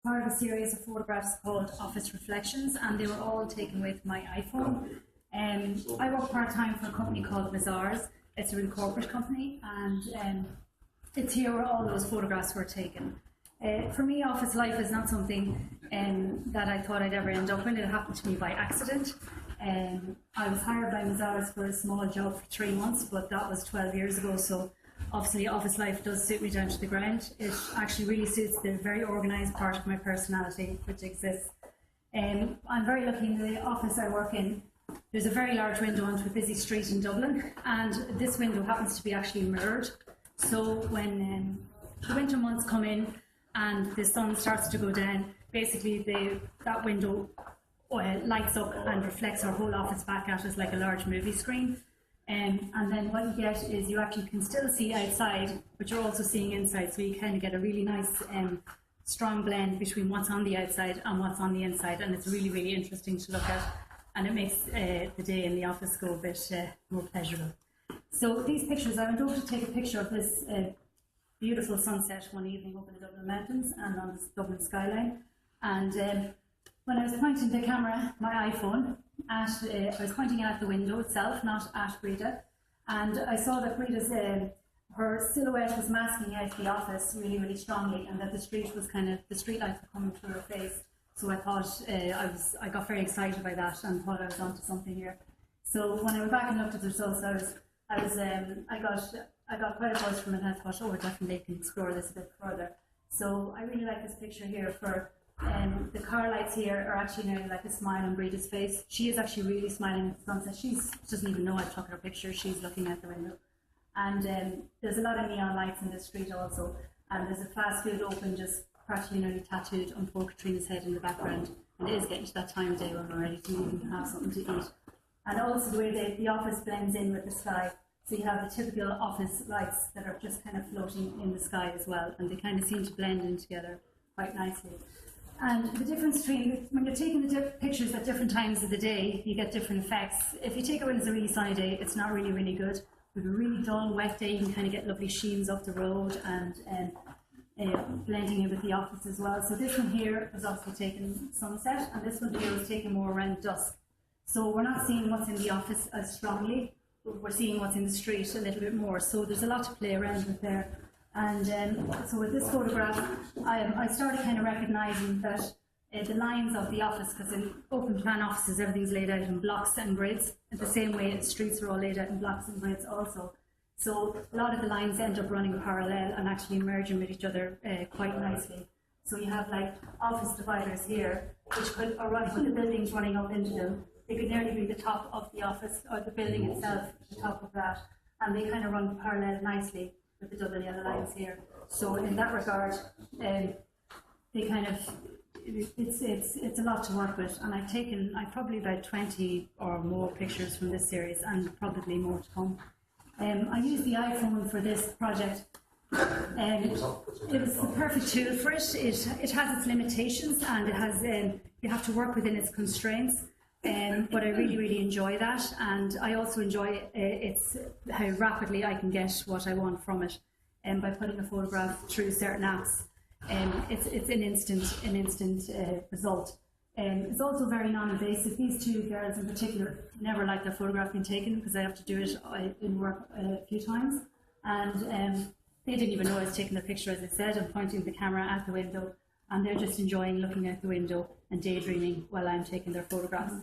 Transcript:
part of a series of photographs called Office Reflections, and they were all taken with my iPhone. I work part-time for a company called Mazars. It's a really corporate company, and it's here where all those photographs were taken. For me, office life is not something that I thought I'd ever end up in. It happened to me by accident. I was hired by Mazars for a small job for 3 months, but that was 12 years ago, so obviously office life does suit me down to the ground. It actually really suits the very organised part of my personality which exists. I'm very lucky in the office I work in. There's a very large window onto a busy street in Dublin, and this window happens to be actually mirrored. So when the winter months come in and the sun starts to go down, basically that window lights up and reflects our whole office back at us like a large movie screen. And then what you get is you actually can still see outside, but you're also seeing inside, so you kind of get a really nice strong blend between what's on the outside and what's on the inside, and it's really, really interesting to look at, and it makes the day in the office go a bit more pleasurable. So these pictures, I went over to take a picture of this beautiful sunset one evening over the Dublin mountains and on the Dublin skyline, and when I was pointing the camera, my iPhone, I was pointing it at the window itself, not at Breda, and I saw that Breda's her silhouette was masking out the office really, really strongly, and that the street was the street lights were coming through her face. So I thought I got very excited by that and thought I was onto something here. So when I went back and looked at the results, I got quite a buzz from it, and I thought, oh, I definitely can explore this a bit further. So I really like this picture here for. The car lights here are actually now like a smile on Breda's face. She is actually really smiling at the sunset. She doesn't even know I've taken her picture. She's looking out the window. And there's a lot of neon lights in the street also. And there's a fast food open just practically nearly tattooed on poor Katrina's head in the background. And it is getting to that time of day when we're ready to even have something to eat. And also the way the office blends in with the sky. So you have the typical office lights that are just kind of floating in the sky as well. And they kind of seem to blend in together quite nicely. And the difference between, when you're taking the pictures at different times of the day, you get different effects. If you take it when it's a really sunny day, it's not really, really good. With a really dull, wet day, you can kind of get lovely sheens off the road and blending in with the office as well. So this one here was obviously taken sunset, and this one here was taken more around dusk. So we're not seeing what's in the office as strongly, but we're seeing what's in the street a little bit more. So there's a lot to play around with there. And so with this photograph, I started kind of recognising that the lines of the office, because in open plan offices everything's laid out in blocks and grids, in the same way the streets are all laid out in blocks and grids also. So a lot of the lines end up running parallel and actually merging with each other quite nicely. So you have like office dividers here, which could, or when the building's running up into them, they could nearly be the top of the office, or the building itself, the top of that, and they kind of run parallel nicely with the double yellow lines here. So in that regard, they kind of, it's a lot to work with, and I've probably about 20 or more pictures from this series, and probably more to come. I used the iPhone for this project. It was the perfect tool for it. It has its limitations, and it has you have to work within its constraints. But I really, really enjoy that, and I also enjoy how rapidly I can get what I want from it, by putting a photograph through certain apps. It's an instant result. It's also very non-invasive. These two girls in particular never like their photograph being taken, because I have to do it in work a few times, and they didn't even know I was taking the picture. As I said, I'm pointing the camera at the window, and they're just enjoying looking out the window and daydreaming while I'm taking their photographs.